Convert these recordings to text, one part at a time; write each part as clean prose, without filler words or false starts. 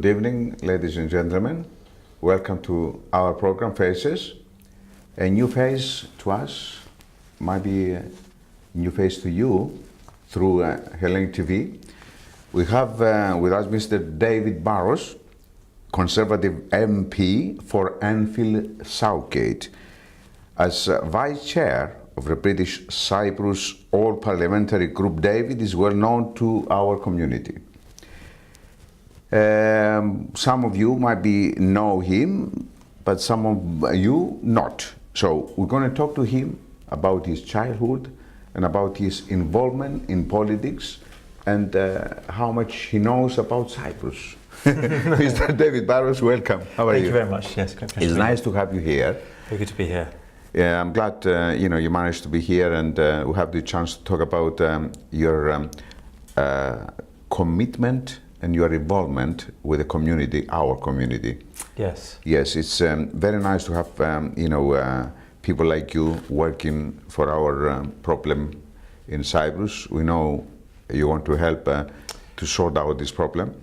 Good evening, ladies and gentlemen. Welcome to our program, Faces. A new face to us might be a new face to you through Hellenic TV. We have with us Mr. David Burrowes, Conservative MP for Enfield Southgate. As Vice Chair of the British Cyprus All-Parliamentary Group, David is well known to our community. Some of you might know him, but some of you not. So we're going to talk to him about his childhood and about his involvement in politics and how much he knows about Cyprus. Mr. David Burrowes, welcome. How are you? Thank you very much. Yes, great pleasure. It's nice to have you here. Very good to be here. Yeah, I'm glad you managed to be here, and we have the chance to talk about your commitment and your involvement with the community, our community. Yes. Yes, it's very nice to have people like you working for our problem in Cyprus. We know you want to help to sort out this problem.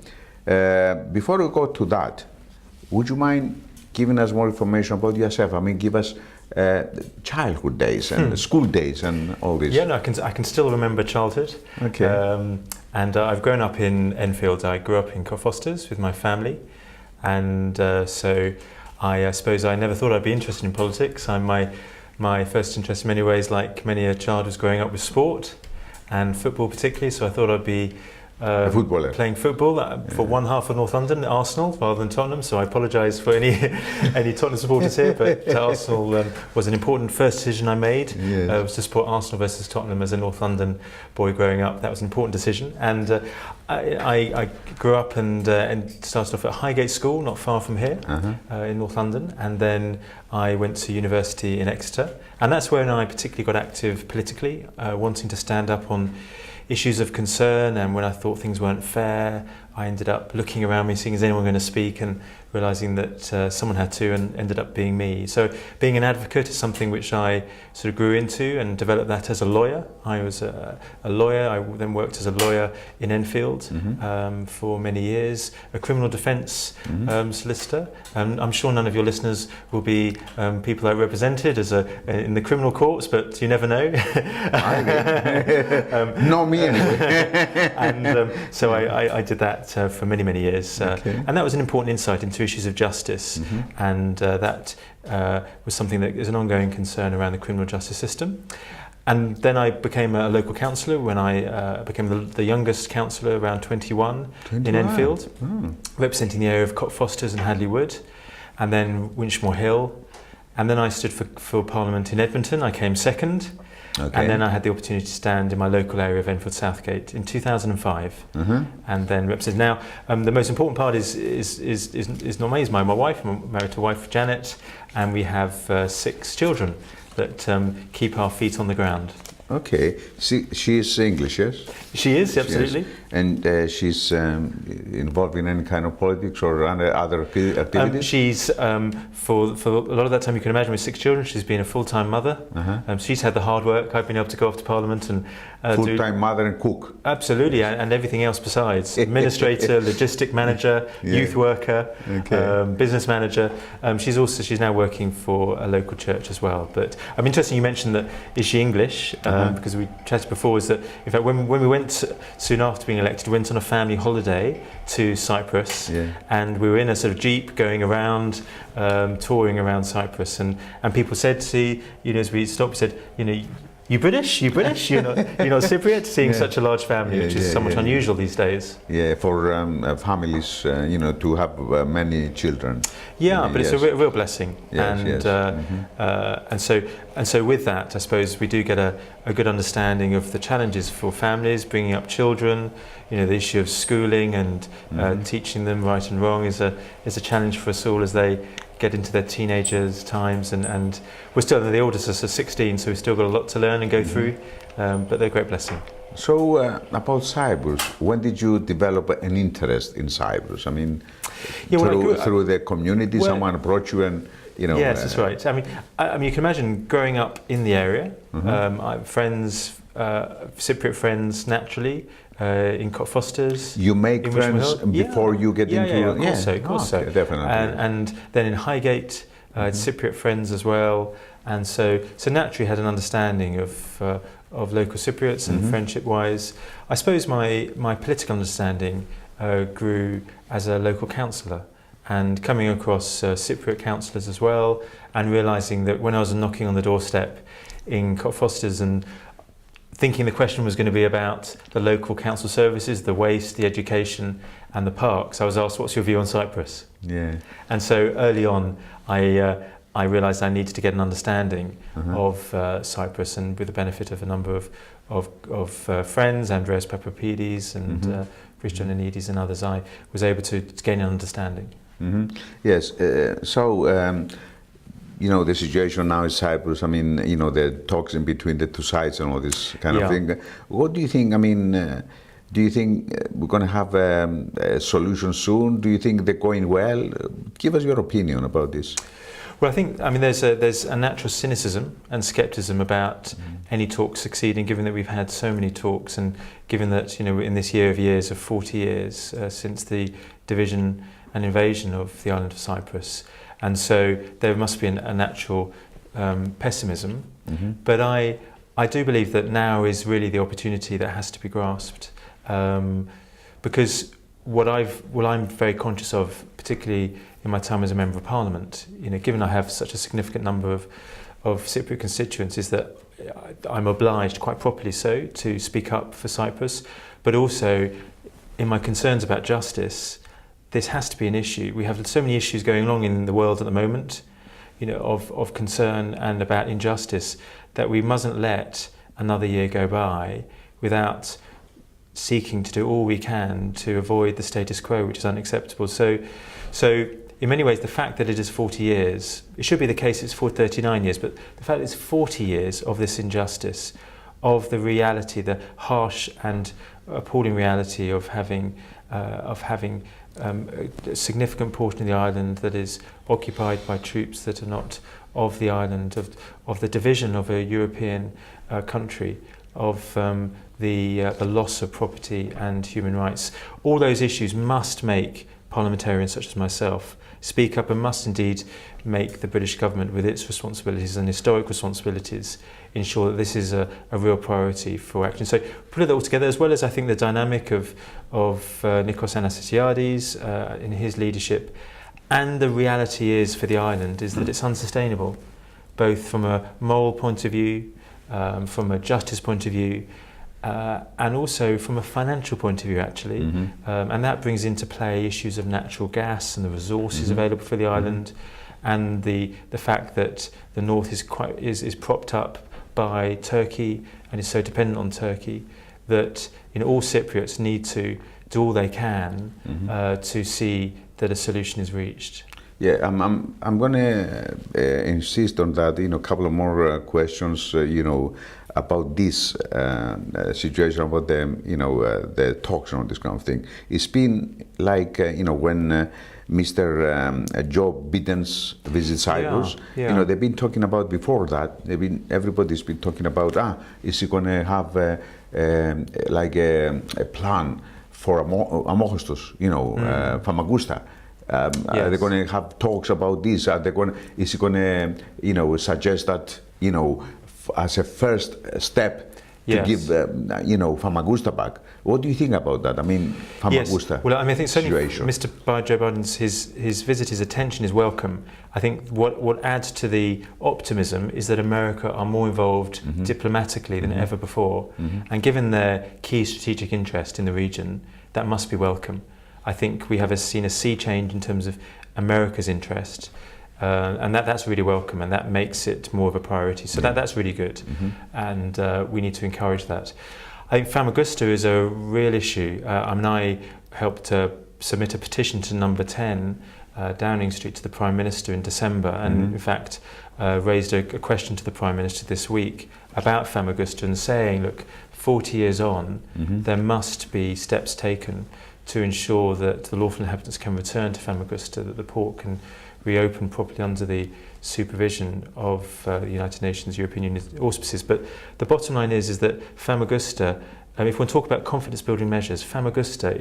Before we go to that, would you mind giving us more information about yourself? I mean, give us childhood days and school days and all this. Yeah, no, I can still remember childhood. Okay. And I've grown up in Enfield. I grew up in Fosters with my family, and so I suppose I never thought I'd be interested in politics. My first interest in many ways, like many a child, was growing up with sport and football particularly, so I thought I'd be a footballer. Playing football for one half of North London, Arsenal, rather than Tottenham, so I apologise for any Tottenham supporters here, but Arsenal was an important first decision I made. Yes. Was to support Arsenal versus Tottenham as a North London boy growing up. That was an important decision, and I grew up and started off at Highgate School, not far from here, in North London, and then I went to university in Exeter, and that's when I particularly got active politically, wanting to stand up on issues of concern, and when I thought things weren't fair, I ended up looking around me, seeing is anyone going to speak, and realising that someone had to, and ended up being me. So being an advocate is something which I sort of grew into and developed that as a lawyer. I was a lawyer. I then worked as a lawyer in Enfield for many years, a criminal defence solicitor. I'm sure none of your listeners will be people I represented in the criminal courts, but you never know. Not me anyway. And so I did that for many, many years. Okay. And that was an important insight into issues of justice, and that was something that is an ongoing concern around the criminal justice system. And then I became a local councillor when I became the youngest councillor, around 21 in Enfield, representing the area of Fosters and Hadley Wood, and then Winchmore Hill. And then I stood for Parliament in Edmonton. I came second. Okay. And then I had the opportunity to stand in my local area of Enfield Southgate in 2005, and then represented. Now, the most important part is not me, it's my wife. I'm married to a wife, Janet, and we have 6 children that keep our feet on the ground. Okay, she is English, yes? She is, absolutely. She is. And she's involved in any kind of politics or other activities? She's, for a lot of that time you can imagine, with 6 children, she's been a full-time mother. She's had the hard work. I've been able to go off to Parliament and full-time mother and cook? Absolutely, and everything else besides. Administrator, logistic manager, youth worker, business manager. She's now working for a local church as well. But interesting you mentioned that, is she English? Because we chatted before, is that in fact when we went soon after being elected, we went on a family holiday to Cyprus, and we were in a sort of jeep going around, touring around Cyprus, and people said to, as we stopped, said, you British, you're not Cypriot, seeing such a large family, which is somewhat unusual these days. Yeah, for families, to have many children. Yeah, but it's a real blessing. Yes, and so with that, I suppose we do get a good understanding of the challenges for families bringing up children. The issue of schooling and teaching them right and wrong is a challenge for us all as they get into their teenagers' times, and we're still, the oldest is 16, so we've still got a lot to learn and go through, but they're a great blessing. So about Cyprus, when did you develop an interest in Cyprus? I mean, through the community, someone brought you and Yes, that's right. I mean, you can imagine growing up in the area. I have friends, Cypriot friends naturally, in Cockfosters. You make in friends Richmond Hill. before you get into... Yeah, of course so, of course so. Definitely. And then in Highgate, I had Cypriot friends as well, and so naturally had an understanding of local Cypriots and friendship-wise. I suppose my political understanding grew as a local councillor, and coming across Cypriot councillors as well, and realising that when I was knocking on the doorstep in Cockfosters and thinking the question was going to be about the local council services, the waste, the education and the parks, I was asked, what's your view on Cyprus? Yeah. And so early on I realised I needed to get an understanding of Cyprus, and with the benefit of a number of friends, Andreas Papadopoulos and Christian Anidis and others, I was able to gain an understanding. Yes, you know, the situation now in Cyprus, I mean, you know, the talks in between the two sides and all this kind of thing. What do you think, I mean, do you think we're going to have a solution soon? Do you think they're going well? Give us your opinion about this. Well, I think, I mean, there's a natural cynicism and scepticism about any talk succeeding, given that we've had so many talks, and given that, you know, in this year of years of 40 years since the division and invasion of the island of Cyprus. And so there must be a natural pessimism. But I do believe that now is really the opportunity that has to be grasped. Because what I'm very conscious of, particularly in my time as a Member of Parliament, you know, given I have such a significant number of Cypriot constituents, is that I'm obliged, quite properly so, to speak up for Cyprus, but also in my concerns about justice, this has to be an issue. We have so many issues going along in the world at the moment, you know, of concern and about injustice, that we mustn't let another year go by without seeking to do all we can to avoid the status quo, which is unacceptable. So in many ways, the fact that it is 40 years, it should be the case it's 39 years, but the fact that it's 40 years of this injustice, of the reality, the harsh and appalling reality of having a significant portion of the island that is occupied by troops that are not of the island, of the division of a European country, of the loss of property and human rights. All those issues must make parliamentarians such as myself speak up, and must indeed make the British government, with its responsibilities and historic responsibilities, ensure that this is a real priority for action. So put it all together, as well as I think the dynamic of Nikos Anastasiadis in his leadership, and the reality is for the island is that it's unsustainable, both from a moral point of view, from a justice point of view, and also from a financial point of view, actually. And that brings into play issues of natural gas and the resources available for the island, and the fact that the north is propped up by Turkey and is so dependent on Turkey that, you know, all Cypriots need to do all they can to see that a solution is reached. Yeah, I'm going to insist on that. You know, a couple of more questions. You know, about this situation, about the talks and all this kind of thing. It's been like you know, when Mr. Joe Biden's visit Cyprus. You know, they've been talking about before that. Everybody's been talking about is he going to have like a plan for Amokostos, you know, Famagusta. They're going to have talks about this. Is he going to, you know, suggest that, you know, as a first step to give, you know, Famagusta back? What do you think about that? I mean, Famagusta. Well, I mean, I think certainly Mr. Joe Biden's his visit, his attention is welcome. I think what adds to the optimism is that America are more involved diplomatically than ever before, and given their key strategic interest in the region, that must be welcome. I think we have seen a sea change in terms of America's interest, and that's really welcome, and that makes it more of a priority. So that's really good, and we need to encourage that. I think Famagusta is a real issue. I helped submit a petition to number 10 Downing Street to the Prime Minister in December, and in fact raised a question to the Prime Minister this week about Famagusta, and saying, look, 40 years on, there must be steps taken to ensure that the lawful inhabitants can return to Famagusta, that the port can reopen properly under the supervision of the United Nations, European Union auspices. But the bottom line is that Famagusta, if we talk about confidence building measures, Famagusta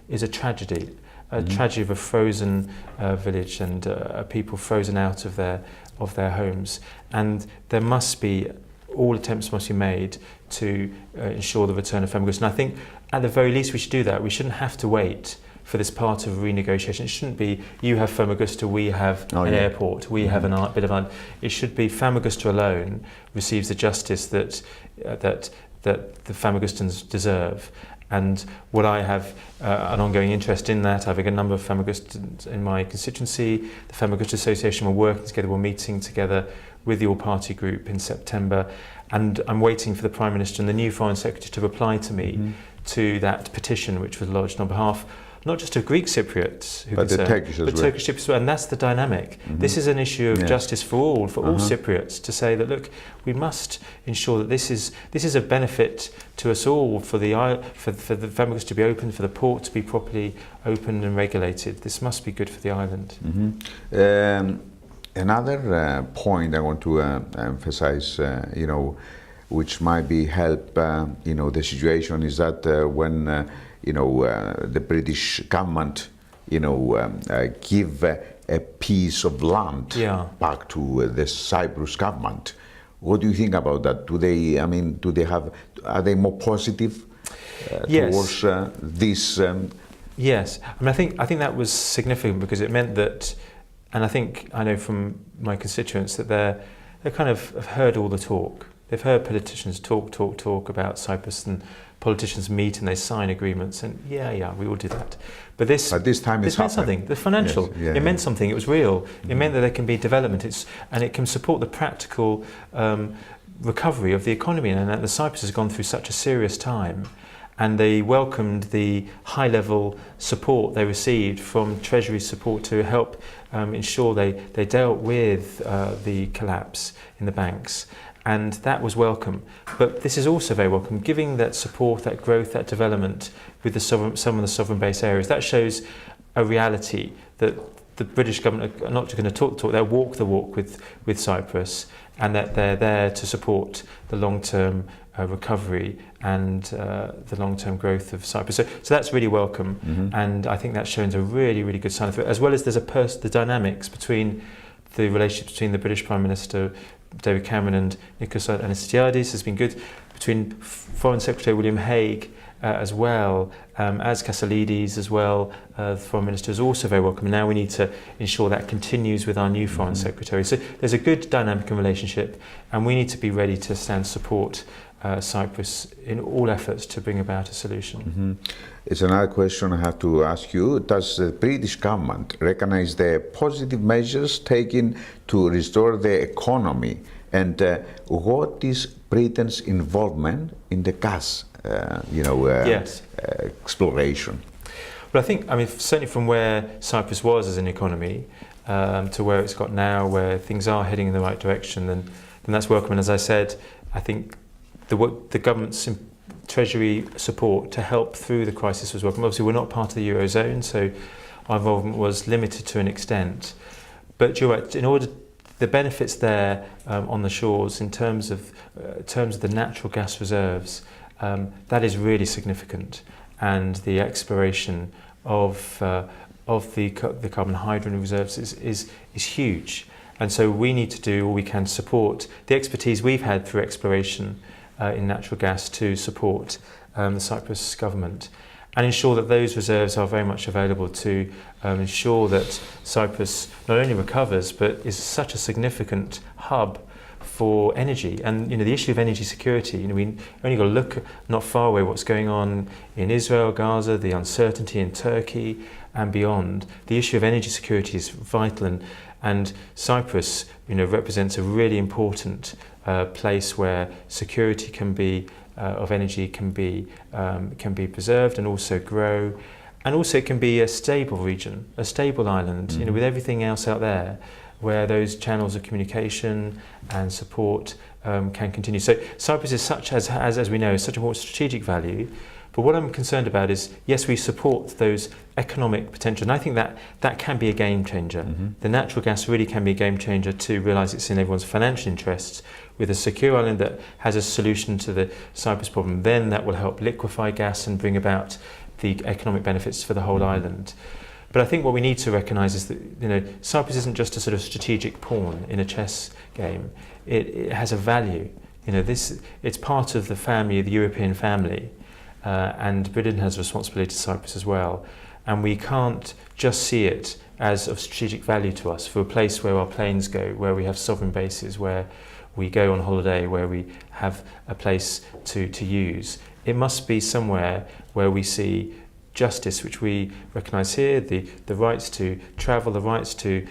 is a tragedy. A tragedy of a frozen village and people frozen out of their homes, and there must be all attempts must be made to ensure the return of Famagusta. And I think at the very least we should do that. We shouldn't have to wait for this part of renegotiation. It shouldn't be you have Famagusta, we have an airport, we have a bit of an. It should be Famagusta alone receives the justice that the Famagustans deserve. And what I have an ongoing interest in that, I have a number of Famagustans in my constituency. The Famagusta Association, we're working together, we're meeting together with the all-party group in September, and I'm waiting for the Prime Minister and the new Foreign Secretary to reply to me to that petition which was lodged on behalf not just of Greek Cypriots, but Turkish Cypriots as well, and that's the dynamic. This is an issue of justice for all Cypriots, to say that look, we must ensure that this is a benefit to us all, for the Famagusta to be open, for the port to be properly opened and regulated. This must be good for the island. Another point I want to emphasize, which might be help, the situation is that when the British government, give a piece of land back to the Cyprus government. What do you think about that? Are they more positive towards this? Yes, I think that was significant, because it meant that, and I know from my constituents that they kind of have heard all the talk. They've heard politicians talk about Cyprus, and politicians meet and they sign agreements, and we will do that. But this time this meant something. The financial, it meant something. It was real. It meant that there can be development. And it can support the practical recovery of the economy. And that the Cyprus has gone through such a serious time, and they welcomed the high-level support they received from Treasury support to help ensure they dealt with the collapse in the banks. And that was welcome. But this is also very welcome, giving that support, that growth, that development with some of the sovereign-based areas. That shows a reality that the British government are not just going to talk the talk, they'll walk the walk with Cyprus, and that they're there to support the long-term recovery and the long-term growth of Cyprus. So that's really welcome, and I think that shows a really, really good sign of it, as well as there's the dynamics between the relationship between the British Prime Minister David Cameron and Nikos Anastassiadis has been good, between Foreign Secretary William Hague as well, as Kasselidis as well. The Foreign Minister is also very welcome. Now we need to ensure that continues with our new Foreign Secretary. So there's a good dynamic and relationship, and we need to be ready to stand support Cyprus in all efforts to bring about a solution. It's another question I have to ask you. Does the British government recognize the positive measures taken to restore the economy? And what is Britain's involvement in the gas exploration? Well, I think, certainly from where Cyprus was as an economy to where it's got now, where things are heading in the right direction, then that's welcome. And as I said, I think the government's Treasury support to help through the crisis was welcome. Obviously, we're not part of the Eurozone, so our involvement was limited to an extent. But you're right, in order, the benefits there on the shores in terms of the natural gas reserves, that is really significant, and the exploration of the carbon hydrogen reserves is huge. And so we need to do all we can to support the expertise we've had through exploration in natural gas to support the Cyprus government, and ensure that those reserves are very much available to ensure that Cyprus not only recovers but is such a significant hub for energy. And the issue of energy security, we only got to look not far away what's going on in Israel, Gaza, the uncertainty in Turkey and beyond. The issue of energy security is vital, and Cyprus represents a really important place where security of energy can be preserved and also grow, and also it can be a stable region, a stable island, with everything else out there, where those channels of communication and support can continue. So Cyprus is as we know, such a more strategic value, But what I'm concerned about is, yes, we support those economic potential, and I think that can be a game changer. The natural gas really can be a game changer to realise it's in everyone's financial interests. With a secure island that has a solution to the Cyprus problem, then that will help liquefy gas and bring about the economic benefits for the whole island. But I think what we need to recognise is that, you know, Cyprus isn't just a sort of strategic pawn in a chess game. It has a value. You know, it's part of the family, the European family, and Britain has a responsibility to Cyprus as well. And we can't just see it as of strategic value to us, for a place where our planes go, where we have sovereign bases, where we go on holiday, where we have a place to use. It must be somewhere where we see justice, which we recognise here, the rights to travel, the rights to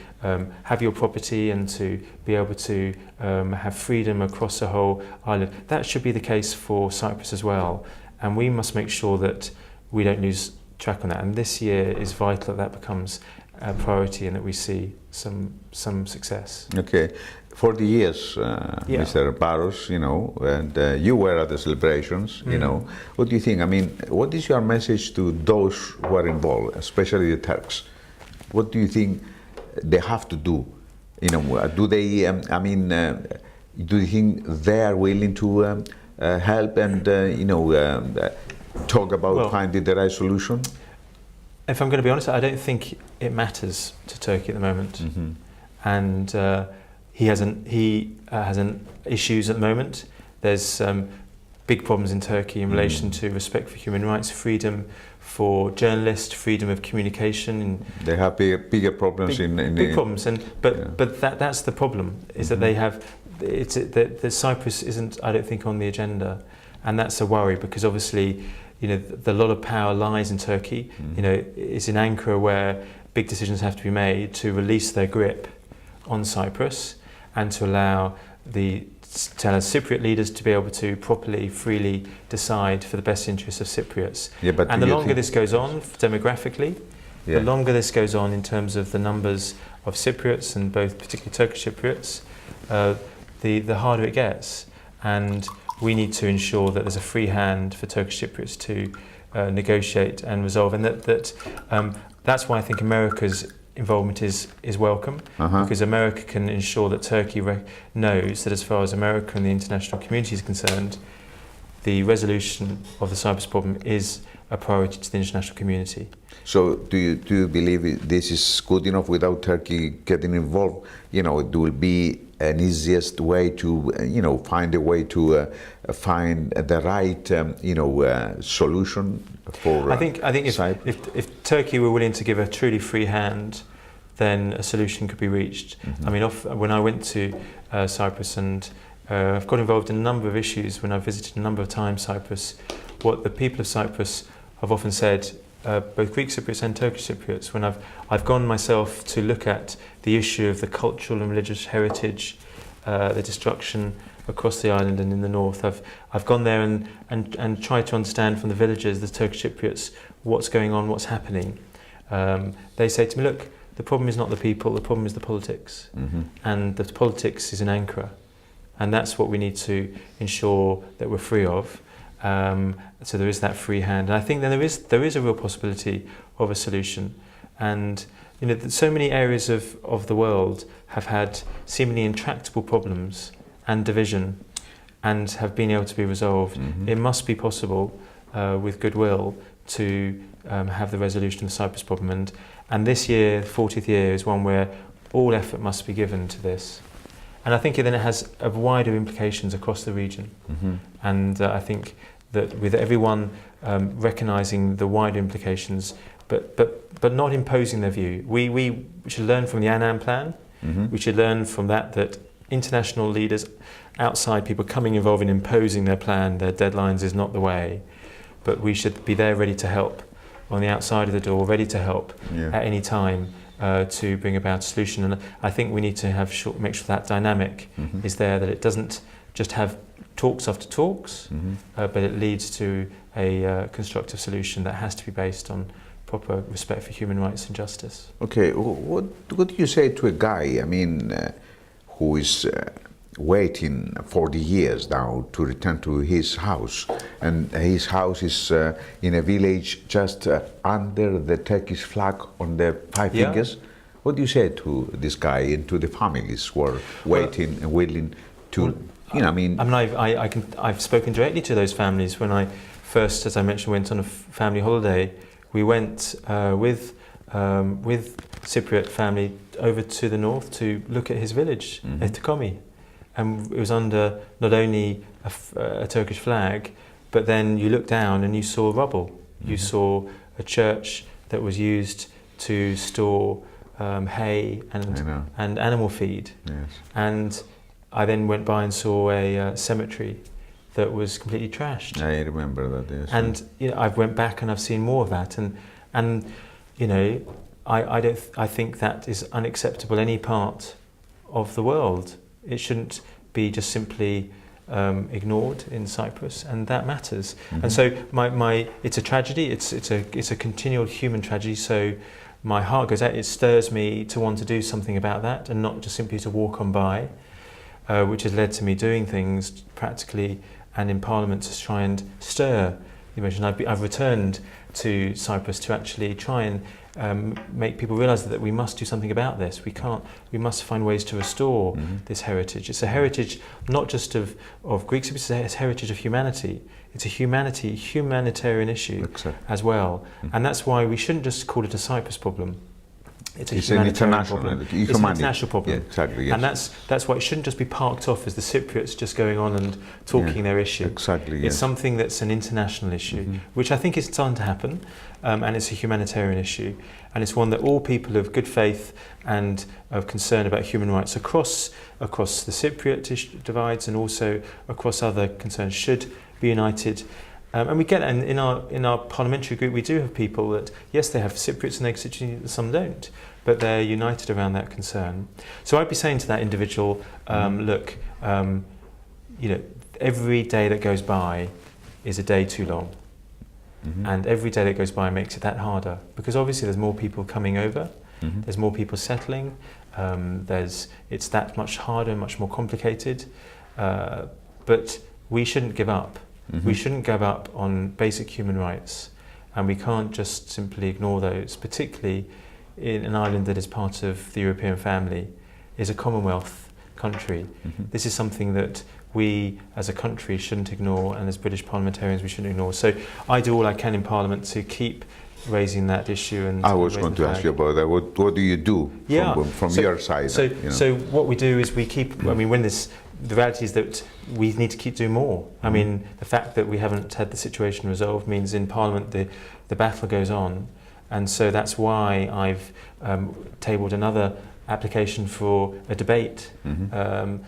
have your property and to be able to have freedom across the whole island. That should be the case for Cyprus as well. And we must make sure that we don't lose track on that. And this year is vital that becomes a priority and that we see some success. Okay. 40 years, Mr. Burrowes, you know, and you were at the celebrations, you know. What do you think? I mean, what is your message to those who are involved, especially the Turks? What do you think they have to do? You know, do they, do you think they are willing to help and, talk about finding the right solution? If I'm going to be honest, I don't think it matters to Turkey at the moment. And he has issues at the moment. There's big problems in Turkey in relation to respect for human rights, freedom for journalists, freedom of communication. They have bigger problems big problems, but that's the problem, is that they have. That Cyprus isn't, I don't think, on the agenda, and that's a worry, because obviously, you know, a lot of power lies in Turkey. You know, it's in Ankara where big decisions have to be made to release their grip on Cyprus and to allow the Cypriot leaders to be able to properly, freely decide for the best interests of Cypriots. And the longer this goes on demographically, the longer this goes on in terms of the numbers of Cypriots, and both particularly Turkish Cypriots, the harder it gets. And we need to ensure that there's a free hand for Turkish Cypriots to negotiate and resolve. And that's why I think America's involvement is welcome, because America can ensure that Turkey knows that as far as America and the international community is concerned, the resolution of the Cyprus problem is a priority to the international community. So do you believe this is good enough without Turkey getting involved? You know, it will be an easiest way to, find a way to find the right, solution for. I think if Turkey were willing to give a truly free hand, then a solution could be reached. I mean, when I went to Cyprus, and I've got involved in a number of issues when I've visited a number of times Cyprus, what the people of Cyprus have often said, both Greek Cypriots and Turkish Cypriots, when I've gone myself to look at the issue of the cultural and religious heritage, the destruction across the island and in the north, I've gone there and tried to understand from the villagers, the Turkish Cypriots, what's going on, what's happening. They say to me, look, the problem is not the people, the problem is the politics. And the politics is in Ankara. And that's what we need to ensure that we're free of. So there is that free hand. And I think then there is a real possibility of a solution. And you know, so many areas of the world have had seemingly intractable problems and division and have been able to be resolved. It must be possible with goodwill to have the resolution of the Cyprus problem. And this year, 40th year, is one where all effort must be given to this. And I think then it has wider implications across the region. And I think that with everyone recognising the wider implications, but not imposing their view. We should learn from the Annan Plan. We should learn from that international leaders, outside people coming involved in imposing their plan, their deadlines is not the way. But we should be there ready to help on the outside of the door, ready to help at any time to bring about a solution. And I think we need to make sure that dynamic is there, that it doesn't just have talks after talks, but it leads to a constructive solution that has to be based on proper respect for human rights and justice. Okay, what do you say to a guy, I mean, who is waiting 40 years now to return to his house. And his house is in a village just under the Turkish flag on the five fingers. What do you say to this guy and to the families who are waiting and willing to, I've spoken directly to those families. When I first, as I mentioned, went on a family holiday, we went with Cypriot family over to the north to look at his village, Etikomi. And it was under not only a Turkish flag, but then you looked down and you saw rubble. You saw a church that was used to store hay and animal feed. Yes. And I then went by and saw a cemetery that was completely trashed. I remember that, yes. And I've went back and I've seen more of that. And I think that is unacceptable any part of the world. It shouldn't be just simply ignored in Cyprus, and that matters. And so it's a tragedy. It's a continual human tragedy. So my heart goes out. It stirs me to want to do something about that, and not just simply to walk on by, which has led to me doing things practically and in Parliament to try and stir the emotion. I've returned to Cyprus to actually try and make people realise that we must do something about this. We must find ways to restore this heritage. It's a heritage not just of Greeks, it's a heritage of humanity. It's a humanitarian issue as well. And that's why we shouldn't just call it a Cyprus problem. It's an international problem. It's an international problem. Yeah, exactly, yes. And that's why it shouldn't just be parked off as the Cypriots just going on and talking their issue. Exactly, It's something that's an international issue, which I think is starting to happen, and it's a humanitarian issue. And it's one that all people of good faith and of concern about human rights across the Cypriot divides and also across other concerns should be united. And we get that in our parliamentary group. We do have people that, yes, they have Cypriots and they some don't, but they're united around that concern. So I'd be saying to that individual, look, every day that goes by is a day too long, and every day that goes by makes it that harder, because obviously there's more people coming over, there's more people settling, it's that much harder, much more complicated, but we shouldn't give up. We shouldn't give up on basic human rights, and we can't just simply ignore those, particularly in an island that is part of the European family, is a Commonwealth country. This is something that we as a country shouldn't ignore, and as British parliamentarians we shouldn't ignore. So I do all I can in Parliament to keep raising that issue. And I was going to ask you about that. What do you do from your side? So what we do is we keep, the reality is that we need to keep doing more. I mean, the fact that we haven't had the situation resolved means in Parliament the battle goes on, and so that's why I've tabled another application for a debate, to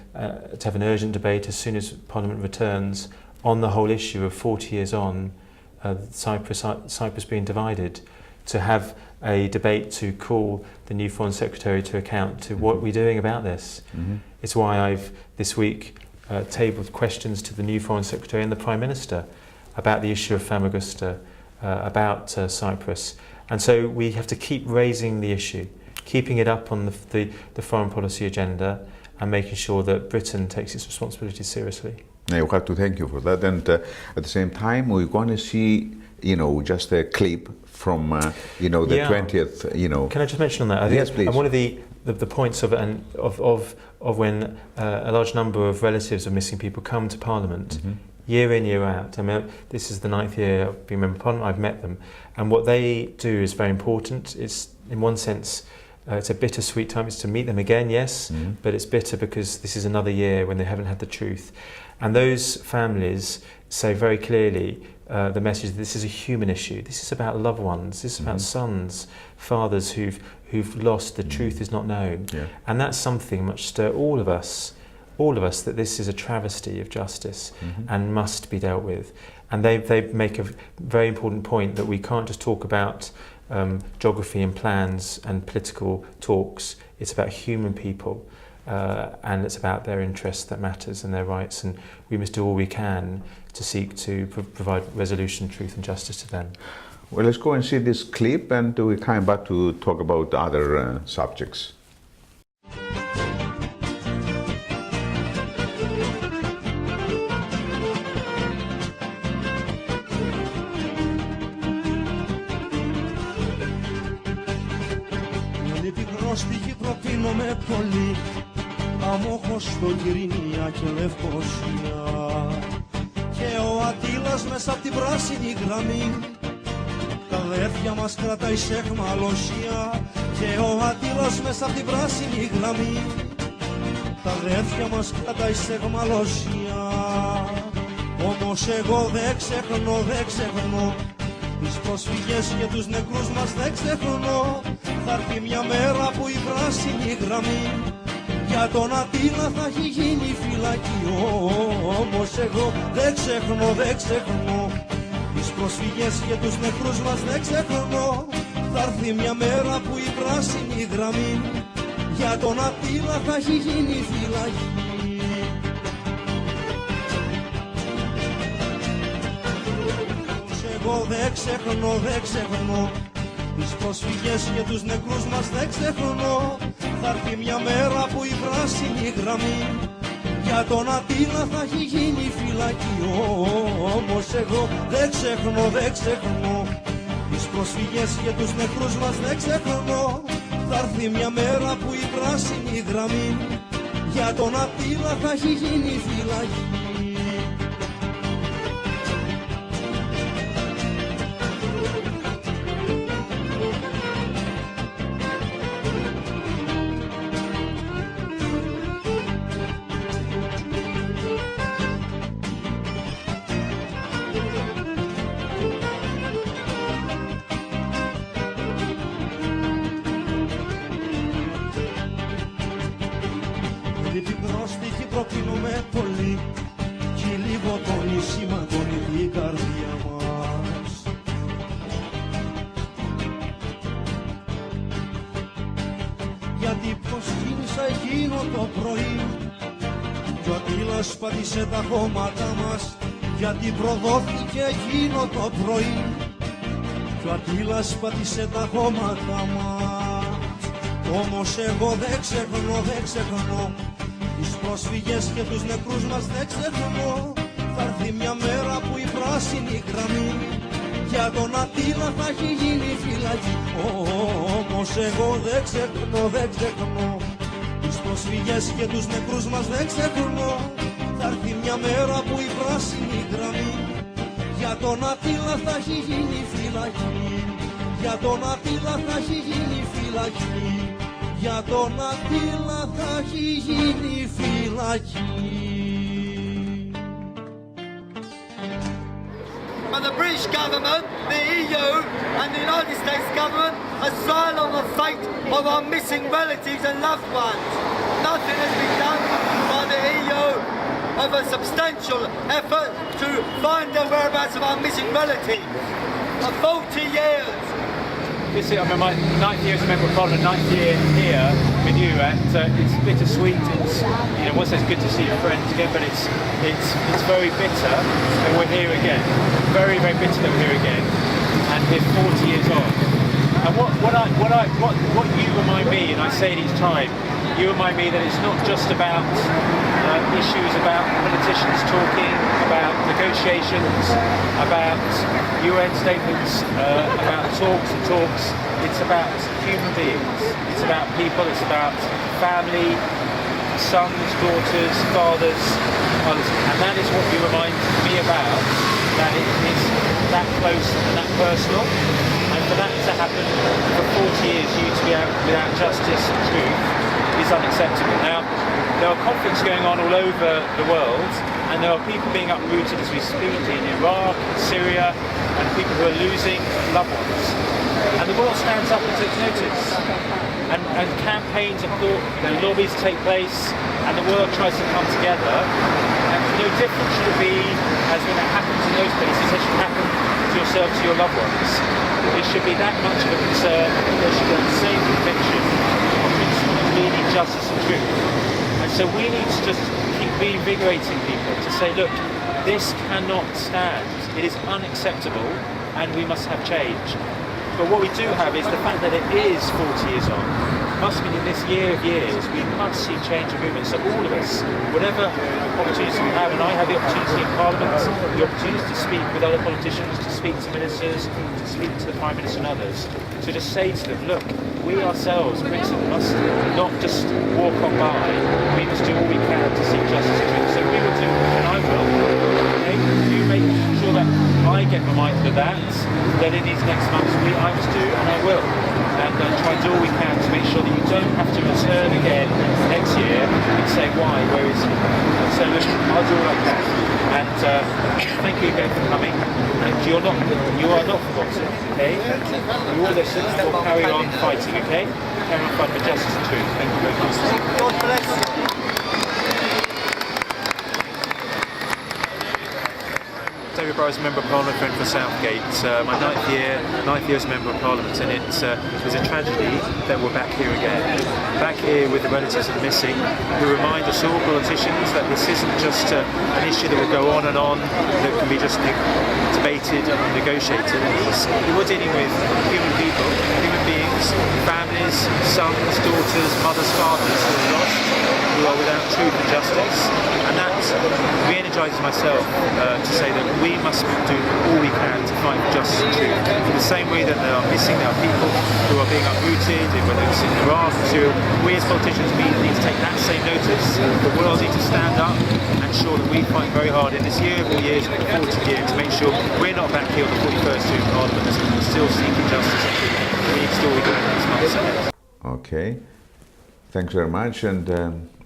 have an urgent debate as soon as Parliament returns on the whole issue of 40 years on, Cyprus being divided, to have a debate to call the new Foreign Secretary to account to what we're doing about this. It's why I've this week tabled questions to the new Foreign Secretary and the Prime Minister about the issue of Famagusta, about Cyprus. And so we have to keep raising the issue, keeping it up on the foreign policy agenda, and making sure that Britain takes its responsibilities seriously. I have to thank you for that. And at the same time, we're going to see, just a clip from, the 20th, Can I just mention on that? I think, yes, please. And one of the points of when a large number of relatives of missing people come to Parliament, year in, year out. I mean, this is the 9th year I've been a member of Parliament, I've met them. And what they do is very important. It's, in one sense, it's a bittersweet time. It's to meet them again, yes, but it's bitter because this is another year when they haven't had the truth. And those families say very clearly the message that this is a human issue. This is about loved ones. This is about sons, fathers who've lost. The truth is not known. Yeah. And that's something much stir all of us, that this is a travesty of justice and must be dealt with. And they make a very important point that we can't just talk about geography and plans and political talks. It's about human people. And it's about their interests that matters and their rights, and we must do all we can to seek to provide resolution, truth and justice to them. Well, let's go and see this clip, and we come back to talk about other subjects. με πολύ, αμόχος στο Κυρίνια και Λευκοσία. Και ο Ατήλας μέσα απ' την πράσινη γραμμή, τα αδέρφια μας κρατάει σε αιχμαλωσία. Και ο Ατήλας μέσα απ' την πράσινη γραμμή, τα αδέρφια μας κρατάει σε αιχμαλωσία. Όμως εγώ δεν ξεχνώ τις προσφυγές και τους νεκρούς μας δεν ξεχνώ. Θα έρθει μια μέρα που η πράσινη γραμμή για τον Ατήλα θα έχει γίνει φυλακή. Όμως εγώ δεν ξεχνώ τις προσφυγές και τους νεκρούς μας δεν ξεχνώ. Θα έρθει μια μέρα που η πράσινη γραμμή για τον Ατήλα θα έχει γίνει φυλακή. Εγώ δεν ξεχνώ τις προσφυγές και τους νεκρούς μας δεν ξεχνώ. Θα έρθει μια μέρα που η πράσινη γραμμή για τον Ατήλα θα έχει γίνει φυλακή. Όμως εγώ δεν ξεχνώ τις προσφυγές και τους νεκρούς μας δεν ξεχνώ. Θα έρθει μια μέρα που η πράσινη γραμμή για τον Ατήλα θα έχει γίνει φυλακή. Προτείνουμε πολύ κι λίγο το νησί μαγκώνει την καρδιά μας. Γιατί προσκύνησα εκείνο το πρωί κι ο Ατήλας πάτησε τα χώματα μας. Γιατί προδόθηκε εκείνο το πρωί κι ο Ατήλας πάτησε τα χώματα μας. Όμως εγώ δεν ξεχνώ τις πρόσφυγες και τους νεκρούς μας δεν ξεχνώ. Θα έρθει μια μέρα που η πράσινη γραμμή για τον Ατήλα θα έχει γίνει φυλακή. Όμως εγώ δεν ξεχνώ τις πρόσφυγες και τους νεκρούς μας δεν ξεχνώ. Θα έρθει μια μέρα που η πράσινη γραμμή για τον Ατήλα θα έχει γίνει φυλακή. Για τον Ατήλα θα έχει γίνει φυλακή. Για τον Ατήλα θα έχει γίνει φυλακή. But the British government, the EU and the United States government are silent on the fate of our missing relatives and loved ones. Nothing has been done by the EU of a substantial effort to find the whereabouts of our missing relatives. For 40 years. This is, I mean, my 9th year as a member of Parliament, 9th year here with you, and it's bittersweet. It's, you know, once it's good to see your friends again, but it's very bitter that we're here again. Very, very bitter that we're here again, and we're 40 years on. And what you remind me, and I say it each time, you remind me that it's not just about issues about politicians talking, about negotiations, about UN statements, about talks and talks. It's about human beings. It's about people. It's about family, sons, daughters, fathers, mothers. And that is what you remind me about, that it is that close and that personal. And for that to happen for 40 years, you to be out without justice and truth is unacceptable. Now, there are conflicts going on all over the world, and there are people being uprooted as we speak in Iraq, Syria, and people who are losing loved ones. And the world stands up and takes notice. And campaigns of thought, lobbies take place, and the world tries to come together. And no different should it be as when it happens in those places, it should happen to yourself, to your loved ones. It should be that much of a concern. There should be the same conviction of needing justice and truth. And so we need to just keep reinvigorating people to say, look, this cannot stand. It is unacceptable, and we must have change. But what we do have is the fact that it is 40 years on. Must mean in this year of years, we must see change and movement. So all of us, whatever opportunities we have, and I have the opportunity in Parliament, the opportunity to speak with other politicians, to speak to ministers, to speak to the Prime Minister and others, to just say to them, look, we ourselves, Brixton, must not just walk on by. We must do all we can to seek justice and truth. So we will do, and I will. Okay? You make sure that I get reminded of that. That in these next months, I must do, and I will. And try and do all we can to make sure that you don't have to return again next year and say, why, where is he? And so look, I'll do all I can. And thank you again for coming. And you are not forgotten, okay? You all listen, we'll carry on fighting, okay? Carry on fighting for justice and truth. Thank you very much. God bless you. David Burrowes, Member of Parliament for Southgate. My ninth year as Member of Parliament, and it was a tragedy that we're back here again. Back here with the relatives of the missing. We remind us all, politicians, that this isn't just an issue that will go on, that can be just debated and negotiated. We're dealing with human people, human beings, families, sons, daughters, mothers, fathers who are lost, who are without truth and justice. And that re-energises myself to say that we must do all we can to fight for justice and truth. In the same way that there are people who are being uprooted, whether it's in Iraq, Syria, we as politicians need to take that same notice. The world needs to stand up and ensure that we fight very hard in this year of all years, the 40th year, to make sure we're not back here on the 41st year of Parliament still seeking justice and truth. We need to do all we can in these months ahead. Okay, thanks very much, and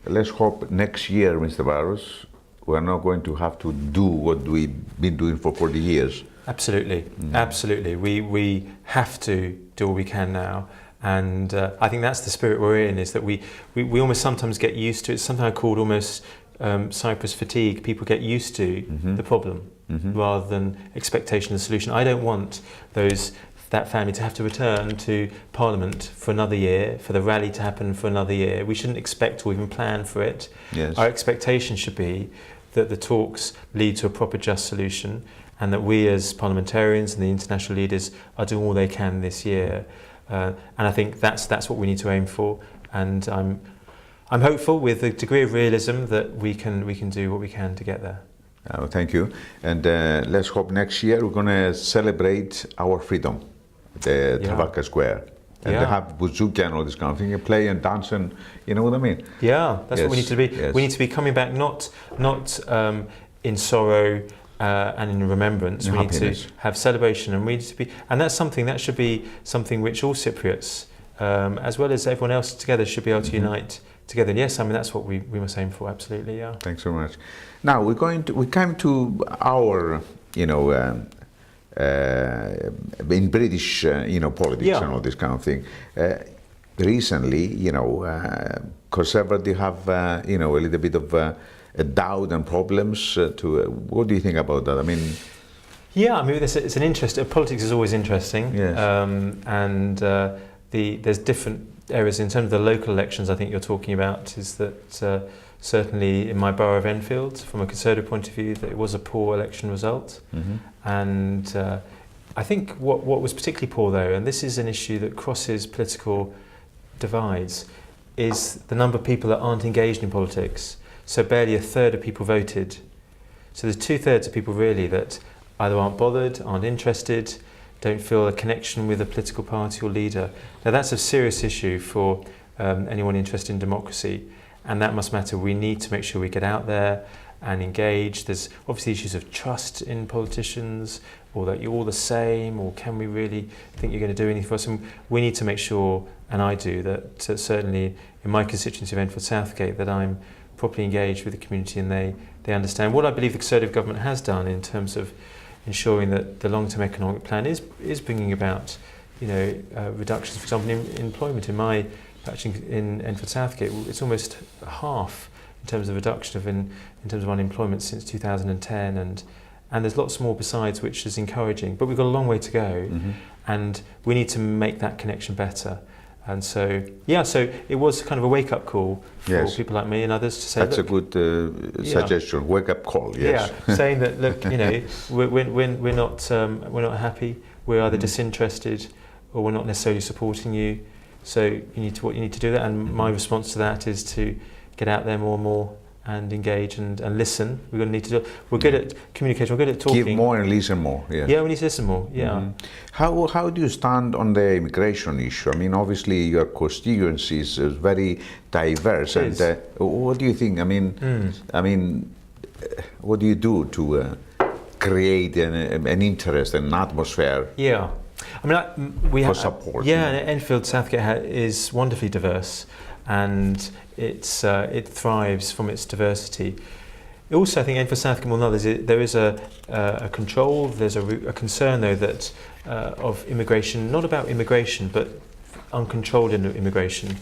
let's hope next year, Mr. Burrowes, we're not going to have to do what we've been doing for 40 years. Absolutely, absolutely. We have to do all we can now, and I think that's the spirit we're in, is that we almost sometimes get used to it. It's sometimes called almost Cyprus fatigue. People get used to the problem rather than expectation of the solution. I don't want that family to have to return to Parliament for another year, for the rally to happen for another year. We shouldn't expect or even plan for it. Yes. Our expectation should be that the talks lead to a proper just solution, and that we as parliamentarians and the international leaders are doing all they can this year. And I think that's what we need to aim for. And I'm hopeful, with a degree of realism, that we can do what we can to get there. Thank you. And let's hope next year we're going to celebrate our freedom, the Trafalgar Square. And they have bouzouki and all this kind of thing, and play and dance, and you know what I mean? Yeah, that's what we need to be. Yes. We need to be coming back not in sorrow and in remembrance. We need to have celebration, and we need to be, and that's something that should be something which all Cypriots, as well as everyone else together, should be able to unite together. And yes, I mean that's what we must aim for. Absolutely, yeah. Thanks so much. Now we come to our, in British, politics and all this kind of thing. Recently, Conservatives have, a little bit of a doubt and problems. What do you think about that? I mean, it's an interest. Politics is always interesting. Yes. And there's different areas in terms of the local elections. I think you're talking about is that certainly in my borough of Enfield, from a Conservative point of view, that it was a poor election result. And I think what was particularly poor, though, and this is an issue that crosses political divides, is the number of people that aren't engaged in politics. So barely a third of people voted. So there's 2/3 of people really that either aren't bothered, aren't interested, don't feel a connection with a political party or leader. Now that's a serious issue for anyone interested in democracy, and that must matter. We need to make sure we get out there and engage. There's obviously issues of trust in politicians, or that you're all the same, or can we really think you're going to do anything for us? And we need to make sure, and I do, that certainly in my constituency of Enfield Southgate, that I'm properly engaged with the community and they understand what I believe the Conservative government has done in terms of ensuring that the long-term economic plan is bringing about, reductions, for example, in employment. In my patch in Enfield Southgate, it's almost half in terms of reduction in terms of unemployment since 2010, and there's lots more besides, which is encouraging. But we've got a long way to go, and we need to make that connection better. And so it was kind of a wake-up call for people like me and others to say, that's a good suggestion. Wake-up call. Yes. Yeah, saying that, look, we're not happy. We're either disinterested or we're not necessarily supporting you. So you need to do that. And my response to that is to get out there more and more and engage and listen. We're going to need to do. We're good at communication. We're good at talking. Give more and listen more. Yes. Yeah, we need to listen more. Yeah. How do you stand on the immigration issue? I mean, obviously your constituency is very diverse, It is. and what do you think? I mean, what do you do to create an interest, an atmosphere? Yeah. I mean, we For have support, Yeah, and Enfield Southgate is wonderfully diverse, and it thrives from its diversity. Also, I think Enfield Southgate, more than others, there is a control. There's a concern, though, that of immigration, not about immigration, but uncontrolled immigration.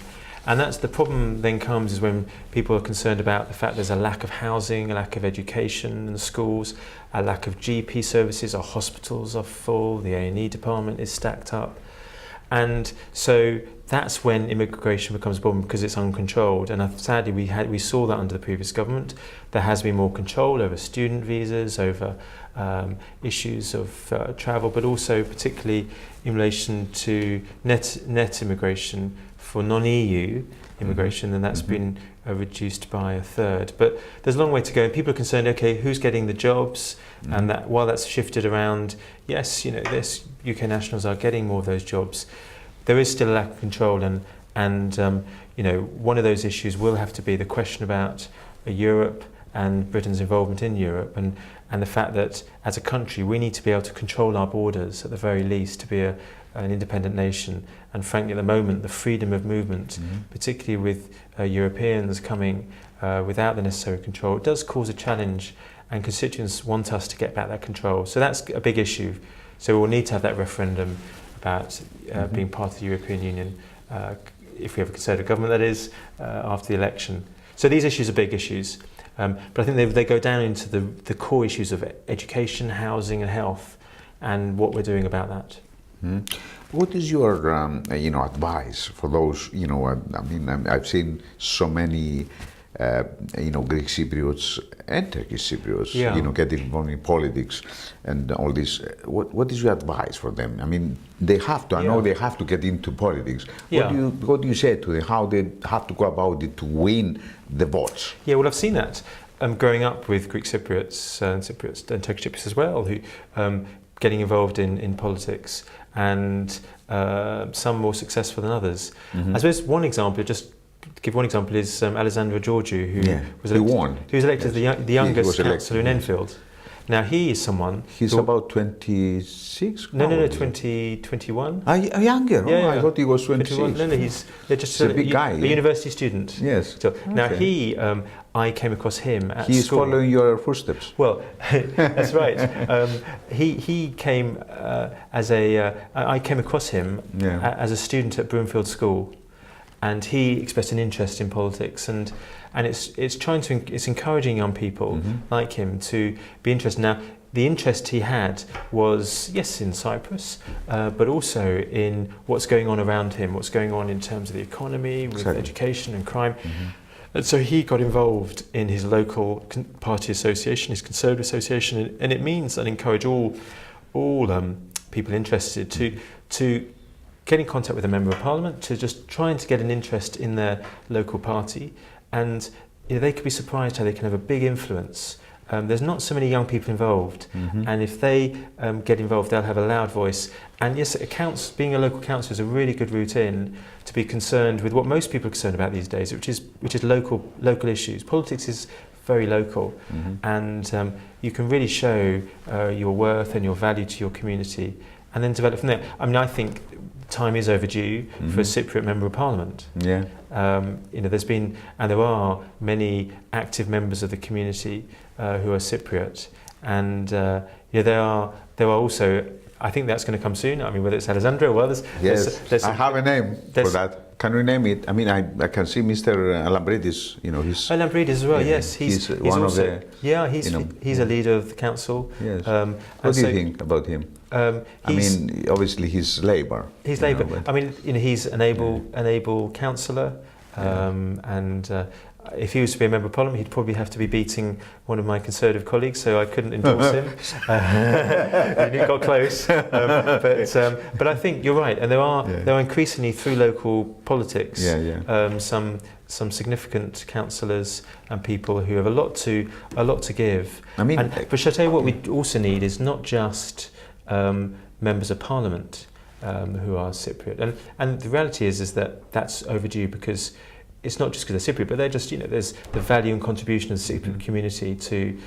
And that's the problem then comes is when people are concerned about the fact there's a lack of housing, a lack of education in the schools, a lack of GP services, our hospitals are full, the A&E department is stacked up. And so that's when immigration becomes a problem because it's uncontrolled. And sadly, we saw that under the previous government. There has been more control over student visas, over issues of travel, but also particularly in relation to net immigration for non-EU immigration, and that's been reduced by a third. But there's a long way to go. People are concerned, okay, who's getting the jobs? And that while that's shifted around, yes, this UK nationals are getting more of those jobs. There is still a lack of control, and one of those issues will have to be the question about Europe and Britain's involvement in Europe, and the fact that as a country we need to be able to control our borders at the very least to be an independent nation. And frankly, at the moment, the freedom of movement, particularly with Europeans coming without the necessary control, it does cause a challenge, and constituents want us to get back that control. So that's a big issue. So we'll need to have that referendum about being part of the European Union, if we have a Conservative government, that is, after the election. So these issues are big issues. But I think they go down into the core issues of education, housing and health, and what we're doing about that. What is your advice for those? I've seen so many Greek Cypriots and Turkish Cypriots get involved in politics and all this. What is your advice for them? I mean, they have to. I know they have to get into politics. What do you say to them? How they have to go about it to win the votes? Yeah, well, I've seen that growing up with Greek Cypriots and Turkish Cypriots as well, who getting involved in politics, and some more successful than others. I suppose one example, just to give one example, is Alexandra Georgiou, who was elected the youngest councillor in Enfield. Now he is someone. He's about 26. No, 2021. Younger. Yeah, I thought he was 26. No, he's just a big guy. A university student. Yes. So, now I came across him at school. He's following your footsteps. Well, that's right. He came I came across him as a student at Broomfield School, and he expressed an interest in politics, and it's encouraging young people like him to be interested. Now, the interest he had was, yes, in Cyprus, but also in what's going on around him, what's going on in terms of the economy, with education and crime. And so he got involved in his local party association, his Conservative association, and it means and encourage all people interested to get in contact with a member of parliament, to just trying to get an interest in their local party, and they could be surprised how they can have a big influence. There's not so many young people involved, and if they get involved, they'll have a loud voice. And yes, being a local councillor is a really good route in to be concerned with what most people are concerned about these days, which is local issues. Politics is very local, and you can really show your worth and your value to your community, and then develop from there. I mean, I think time is overdue for a Cypriot Member of Parliament. Yeah. There's been, and there are many active members of the community who are Cypriot, and there are also. I think that's going to come soon. I mean, whether it's Alexandra or others. Yes, there's I have a name for that. Can you name it? I mean, I can see Mr. Lambridis. He's Lambridis as well. Yes, he's one also, of the. He's a leader of the council. Yes. What do you think about him? I mean, obviously he's Labour. He's Labour. I mean, he's an able councillor, and if he was to be a member of parliament, he'd probably have to be beating one of my Conservative colleagues, so I couldn't endorse him. He got close, but I think you're right, and there are increasingly through local politics some some significant councillors and people who have a lot to give. I mean, but shall I tell you what we also need is not just members of parliament who are Cypriot, and the reality is that that's overdue, because it's not just because they're Cypriot, but they're just, there's the value and contribution of the Cypriot community to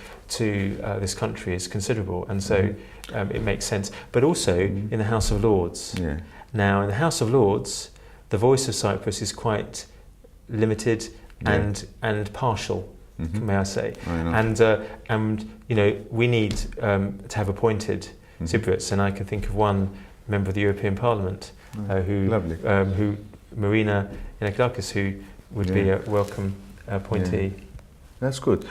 this country is considerable, and so it makes sense. But also in the House of Lords. Yeah. Now, in the House of Lords, the voice of Cyprus is quite limited and partial, may I say. And we need to have appointed Cypriots, and I can think of one member of the European Parliament who Marina Yanakidakis, who would be a welcome appointee. Yeah. That's good.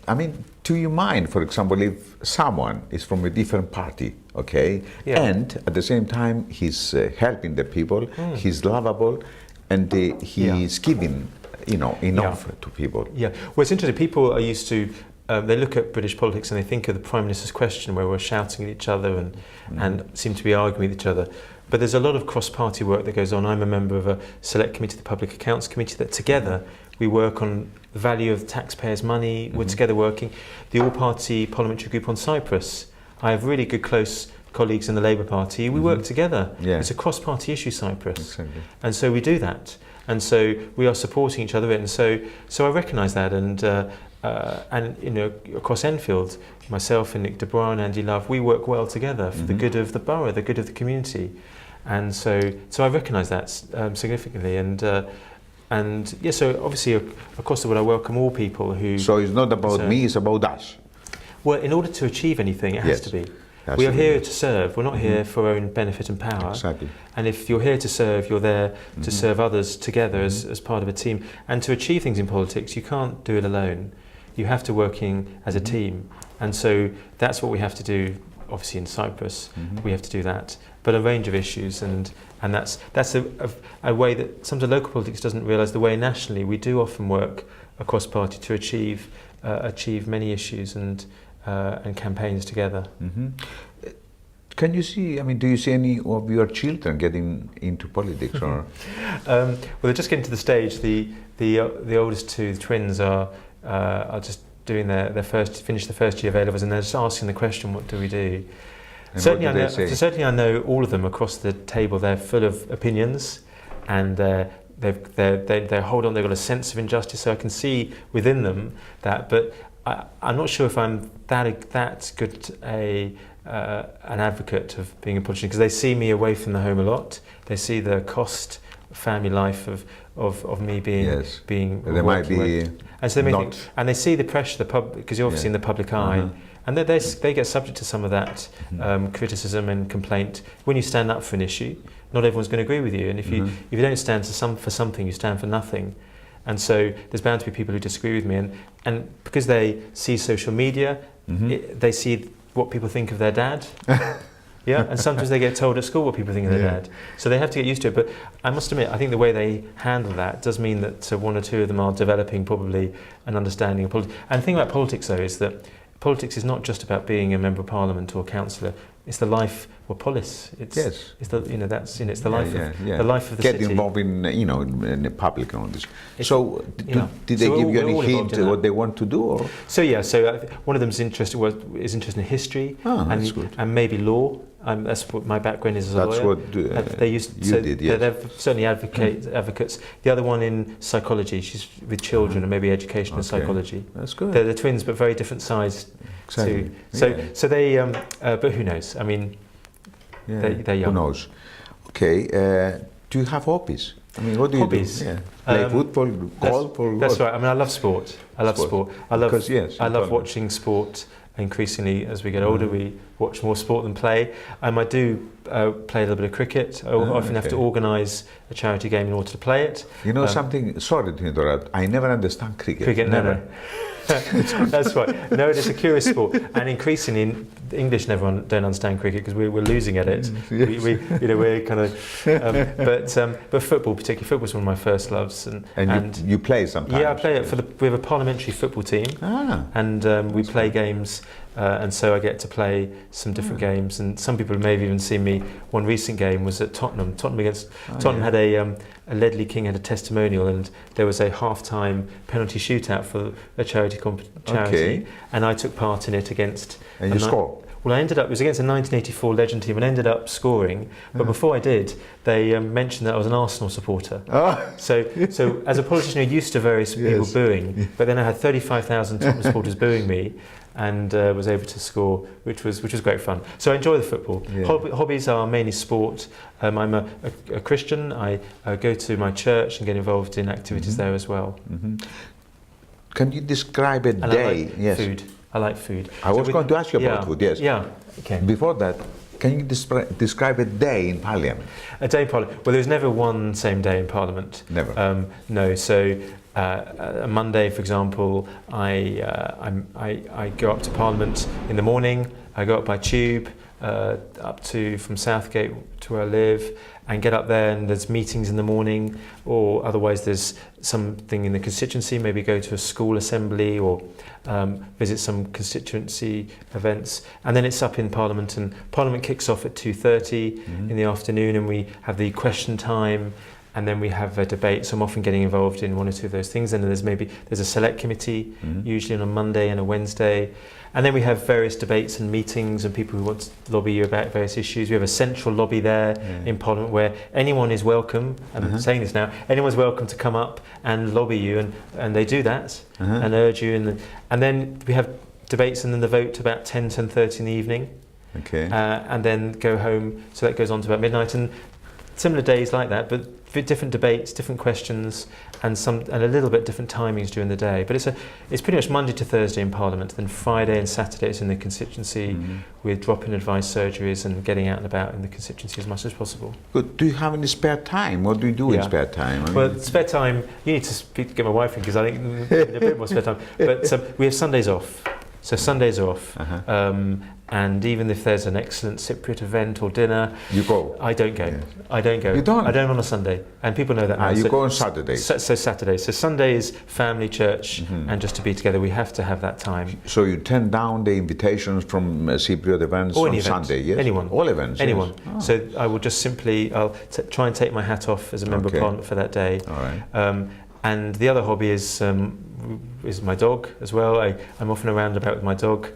I mean, do you mind, for example, if someone is from a different party, okay, and at the same time he's helping the people, he's lovable, and he's giving, enough to people? Yeah. Well, it's interesting. People are used to. They look at British politics and they think of the Prime Minister's question, where we're shouting at each other and seem to be arguing with each other. But there's a lot of cross-party work that goes on. I'm a member of a select committee, the Public Accounts Committee, that together we work on the value of taxpayers' money. We're together working. The all-party parliamentary group on Cyprus, I have really good close colleagues in the Labour Party. We work together. Yeah. It's a cross-party issue, Cyprus. Exactly. And so we do that. And so we are supporting each other. And so I recognise that. And across Enfield, myself and Nick De Boer and Andy Love, we work well together for the good of the borough, the good of the community. And so I recognise that significantly. So obviously across the board, I welcome all people who. So it's not about me; it's about us. Well, in order to achieve anything, it has to be. We are here to serve. We're not here for our own benefit and power. Exactly. And if you're here to serve, you're there to serve others together as part of a team. And to achieve things in politics, you can't do it alone. You have to work as a team. And so that's what we have to do, obviously in Cyprus. We have to do that. But a range of issues, and that's a way that sometimes local politics doesn't realise. The way nationally we do often work across party to achieve many issues and campaigns together. Can you see? I mean, do you see any of your children getting into politics, or? Well, they're just getting to the stage. The oldest two, the twins, are just doing finish the first year of A-levels, and they're just asking the question, what do we do? And certainly I know all of them across the table. They're full of opinions, and they hold on. They've got a sense of injustice, so I can see within them that. But I'm not sure if I'm that good an advocate of being a politician, because they see me away from the home a lot. They see the cost of family life of me being there might be and so they may think, and they see the pressure, because you're obviously in the public eye, and they get subject to some of that criticism and complaint. When you stand up for an issue, not everyone's going to agree with you, and if you don't stand for something, you stand for nothing. And so there's bound to be people who disagree with me, and because they see social media, they see what people think of their dad. And sometimes they get told at school what people think of their dad. So they have to get used to it. But I must admit, I think the way they handle that does mean that one or two of them are developing probably an understanding of politics. And the thing about politics, though, is that politics is not just about being a member of parliament or councillor. It's the life, or polis. It's the it's the life the life of the Get city. Get involved in in the public on this. So did they give you any hint what they want to do? Or? So one of them is interested in history and maybe law. That's what my background is as a lawyer. That's what you did. Yes. They're certainly advocates. The other one in psychology. She's with children and maybe education and psychology. That's good. They're twins, but very different size. Exactly. So they. But who knows? I mean, they're young. Who knows? Okay. Do you have hobbies? I mean, what do you do? Yeah. Play football, golf, or that's right. I mean, I love sport. I love sport. I love watching sport. Increasingly, as we get older, we watch more sport than play. I do play a little bit of cricket. I often have to organise a charity game in order to play it. You know something? Sorry to interrupt. I never understand cricket. Never. No. That's right. No, it's a curious sport, and increasingly English don't understand cricket because we're losing at it. Yes. We're kind of. But football, particularly, football's one of my first loves. And you play sometimes. Yeah, I play it we have a parliamentary football team, and we play games and so I get to play some different games. And some people may have even seen me. One recent game was at Tottenham. Tottenham had a Ledley King had a testimonial, and there was a half-time penalty shootout for a charity, and I took part in it against. And you scored? Well, it was against a 1984 legend team, and ended up scoring. But before I did, they mentioned that I was an Arsenal supporter. So as a politician who used to various people booing, but then I had 35,000 Tottenham supporters booing me, and was able to score, which was great fun. So I enjoy the football. Yeah. Hobbies are mainly sport. I'm a Christian. I go to my church and get involved in activities there as well. Can you describe a day? I like food. I like food. I was going to ask you about food, yes. Yeah, okay. Before that, can you describe a day in Parliament? A day in Parliament? Well, there's never one same day in Parliament. Never? No, so a Monday, for example, I go up to Parliament in the morning. I go up by tube from Southgate to where I live, and get up there, and there's meetings in the morning, or otherwise there's something in the constituency, maybe go to a school assembly or visit some constituency events, and then it's up in Parliament, and Parliament kicks off at 2:30 in the afternoon, and we have the question time, and then we have a debate. So I'm often getting involved in one or two of those things, and then there's a select committee, usually on a Monday and a Wednesday. And then we have various debates and meetings and people who want to lobby you about various issues. We have a central lobby there in Parliament where anyone is welcome, and I'm saying this now, anyone's welcome to come up and lobby you, and they do that and urge you. And then we have debates and then the vote about 10:30 in the evening. Okay. And then go home, so that goes on to about midnight. And similar days like that, but different debates, different questions, and a little bit different timings during the day. But it's pretty much Monday to Thursday in Parliament, then Friday and Saturdays in the constituency with drop-in advice surgeries and getting out and about in the constituency as much as possible. Good. Do you have any spare time? What do you do in spare time? Spare time, you need to get my wife in, because I think we need a bit more spare time. But we have Sundays off. So Sundays off, and even if there's an excellent Cypriot event or dinner, you go. I don't go. Yes. I don't go. You don't? I don't on a Sunday, and people know that now. You go on Saturdays. So Saturdays. So Sunday is family, church, and just to be together. We have to have that time. So you turn down the invitations from Cypriot events on Sunday, yes? Anyone. All events. Anyone. Yes. Oh. So I will just simply try and take my hat off as a member of Parliament for that day. All right. And the other hobby is my dog as well. I'm often around about with my dog,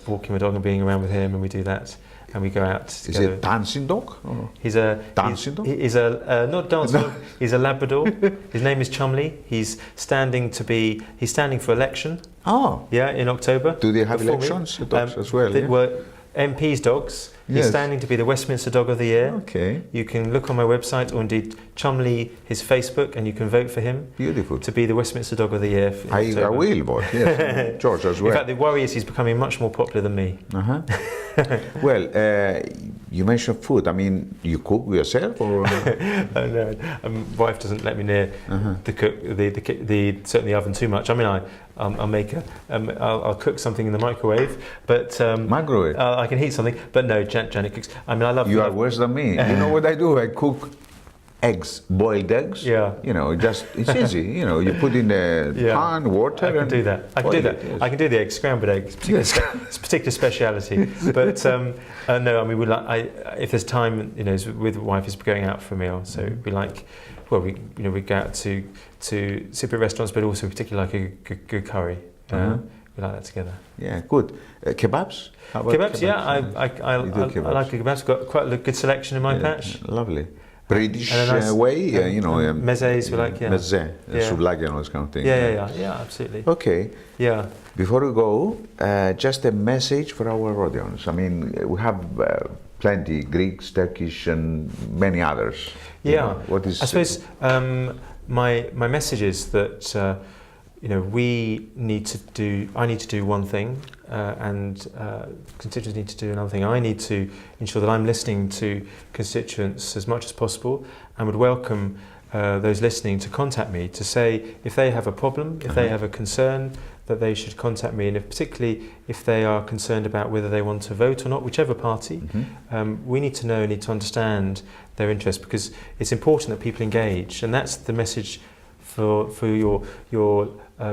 walking my dog and being around with him, and we do that. And we go out together. Is it a dancing dog? Or? He's a dancing dog? He's a not dancing dog. He's a Labrador. His name is Chumley. He's standing for election. Oh. Yeah, in October. Do they have elections dogs as well? They were MPs' dogs. He's standing to be the Westminster Dog of the Year. Okay. You can look on my website, or indeed Chumley, his Facebook, and you can vote for him. Beautiful. To be the Westminster Dog of the Year. I will vote, yes. George as well. In fact, the worry is he's becoming much more popular than me. Well, you mentioned food. I mean, you cook yourself, or? No, my wife doesn't let me near certainly the oven too much. I mean, I'll make I'll cook something in the microwave, but microwave. I can heat something, but no, Janet cooks. I mean, I love. You are worse than me. You know what I do? I cook eggs, boiled eggs. Yeah. You know, it's easy. You know, you put in the pan, water. I can do that. I can do that. Yes. I can do the eggs, scrambled eggs. It's a particular speciality. But no, I mean, if there's time, you know, with the wife is going out for a meal, so we like. Well, we go out to Cypriot restaurants, but also particularly like a good curry. We like that together. Yeah, good. Kebabs? Kebabs, yeah. I like kebabs. I've got quite a good selection in my patch. Lovely. British way, you know. Mezes, we like, Mezze, souvlaki and all this kind of thing. Yeah, absolutely. Okay. Yeah. Before we go, just a message for our audience. I mean, we have plenty, Greeks, Turkish, and many others. Yeah. What is? I suppose my message is that I need to do one thing, and constituents need to do another thing. I need to ensure that I'm listening to constituents as much as possible, and would welcome those listening to contact me to say if they have a problem, if they have a concern, that they should contact me, and particularly if they are concerned about whether they want to vote or not, whichever party, we need to understand their interest, because it's important that people engage, and that's the message for your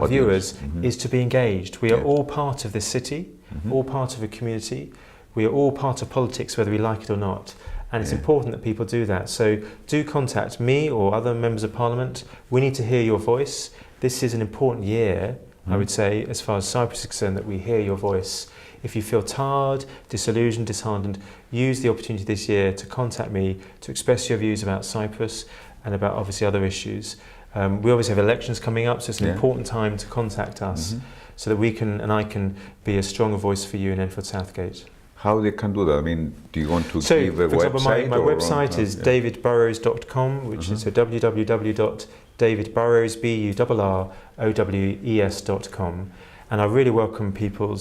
viewers, is to be engaged. We are all part of this city. all part of a community. We are all part of politics, whether we like it or not. And it's important that people do that. So do contact me or other members of Parliament. We need to hear your voice. This is an important year, I would say, as far as Cyprus is concerned, that we hear your voice. If you feel tired, disillusioned, disheartened, use the opportunity this year to contact me, to express your views about Cyprus and about obviously other issues. We obviously have elections coming up, so it's an important time to contact us so that we can, and I can, be a stronger voice for you in Enfield Southgate. How they can do that? I mean, do you want to give a for example, website? my website is davidburrowes.com, which is www.davidburrowes.com, and I really welcome people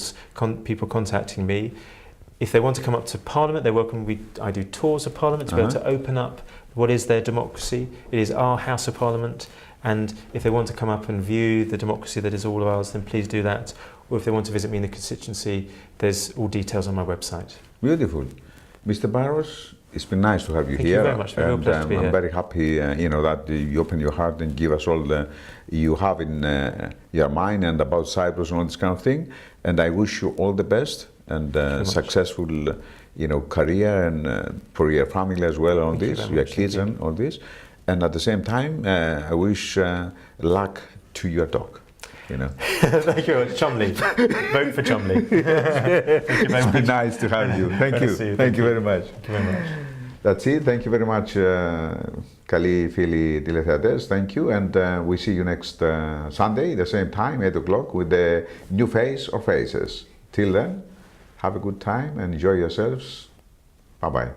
contacting me. If they want to come up to Parliament, they're welcome. I do tours of Parliament to be able to open up what is their democracy. It is our House of Parliament, and if they want to come up and view the democracy that is all of ours, then please do that. Or if they want to visit me in the constituency, there's all details on my website. Beautiful. Mr. Burrowes, it's been nice to have you here. Thank you very much. It's been a real pleasure to be here. I'm very happy that you open your heart and give us all you have in your mind and about Cyprus and all this kind of thing. And I wish you all the best and successful career and for your family as well on this, your kids and all this. And at the same time, I wish luck to your dog. Thank you very much. Chumley. Vote for Chumley. Thank you very much. It's been nice to have you. Thank you. Thank you very much. Thank you very much. That's it. Thank you very much, Kali Fili Diletheates. Thank you. And we see you next Sunday, the same time, 8 o'clock, with the new face or faces. Till then, have a good time and enjoy yourselves. Bye-bye.